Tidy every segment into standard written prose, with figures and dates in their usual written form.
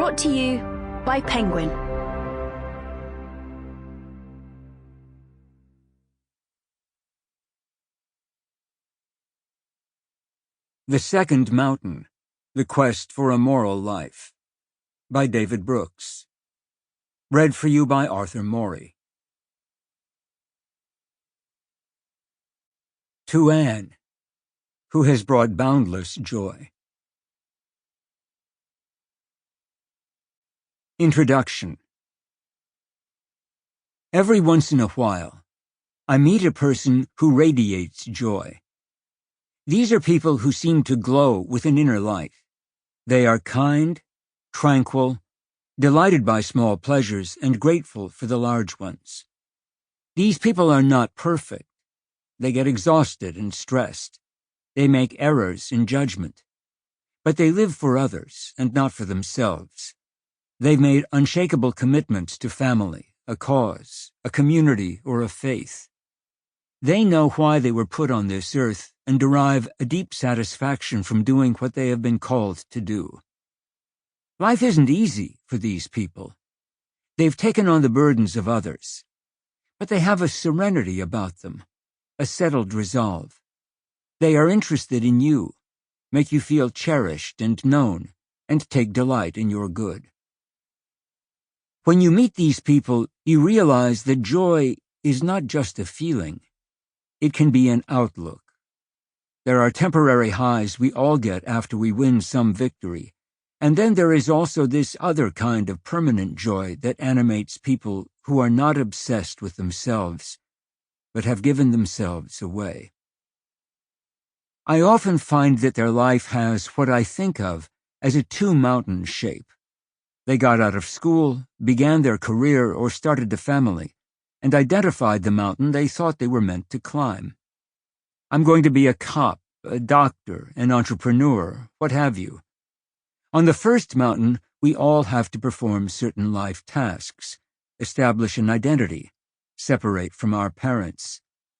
Brought to you by Penguin. The Secnd Mountain, The Quest for a Moral Life, by David Brooks. Read for you by Arthur Morey. To Anne, who has brought boundless joy. Introduction. Every once in a while, I meet a person who radiates joy. These are people who seem to glow with an inner light. They are kind, tranquil, delighted by small pleasures, and grateful for the large ones. These people are not perfect. They get exhausted and stressed. They make errors in judgment. But they live for others and not for themselves. They've made unshakable commitments to family, a cause, a community, or a faith. They know why they were put on this earth and derive a deep satisfaction from doing what they have been called to do. Life isn't easy for these people. They've taken on the burdens of others, but they have a serenity about them, a settled resolve. They are interested in you, make you feel cherished and known, and take delight in your good. When you meet these people, you realize that joy is not just a feeling. It can be an outlook. There are temporary highs we all get after we win some victory, and then there is also this other kind of permanent joy that animates people who are not obsessed with themselves, but have given themselves away. I often find that their life has what I think of as a two-mountain shape. They got out of school, began their career, or started a family, and identified the mountain they thought they were meant to climb. I'm going to be a cop, a doctor, an entrepreneur, what have you. On the first mountain, we all have to perform certain life tasks, establish an identity, separate from our parents,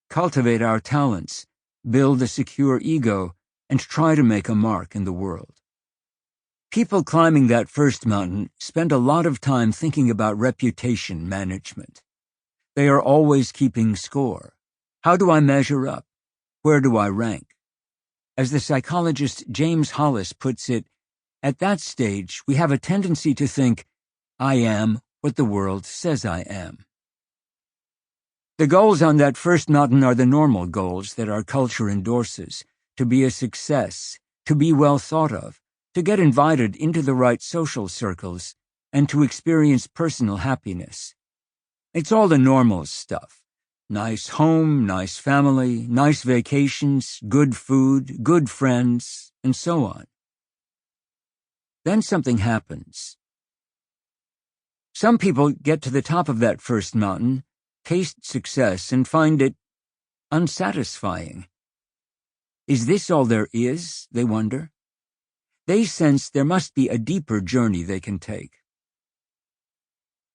cultivate our talents, build a secure ego, and try to make a mark in the world. People climbing that first mountain spend a lot of time thinking about reputation management. They are always keeping score. How do I measure up? Where do I rank? As the psychologist James Hollis puts it, at that stage we have a tendency to think, I am what the world says I am. The goals on that first mountain are the normal goals that our culture endorses: to be a success, to be well thought of, to get invited into the right social circles, and to experience personal happiness. It's all the normal stuff. Nice home, nice family, nice vacations, good food, good friends, and so on. Then something happens. Some people get to the top of that first mountain, taste success, and find it unsatisfying. Is this all there is, they wonder? They sense there must be a deeper journey they can take.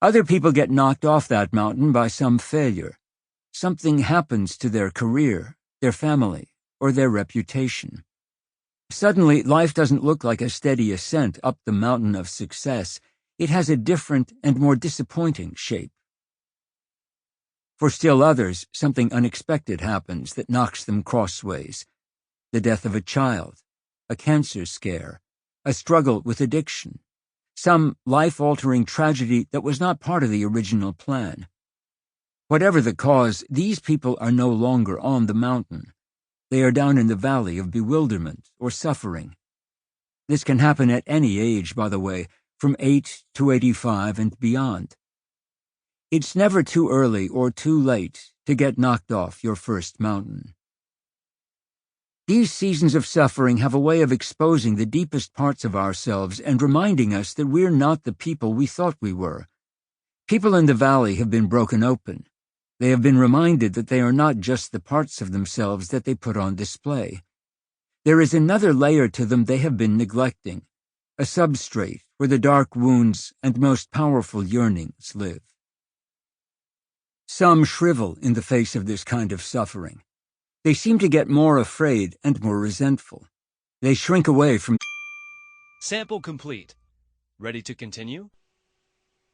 Other people get knocked off that mountain by some failure. Something happens to their career, their family, or their reputation. Suddenly, life doesn't look like a steady ascent up the mountain of success. It has a different and more disappointing shape. For still others, something unexpected happens that knocks them crossways. The death of a child, a cancer scare, a struggle with addiction, some life-altering tragedy that was not part of the original plan. Whatever the cause, these people are no longer on the mountain. They are down in the valley of bewilderment or suffering. This can happen at any age, by the way, from 8 to 85 and beyond. It's never too early or too late to get knocked off your first mountain. These seasons of suffering have a way of exposing the deepest parts of ourselves and reminding us that we're not the people we thought we were. People in the valley have been broken open. They have been reminded that they are not just the parts of themselves that they put on display. There is another layer to them they have been neglecting, a substrate where the dark wounds and most powerful yearnings live. Some shrivel in the face of this kind of suffering. They seem to get more afraid and more resentful. They shrink away from... Sample complete. Ready to continue?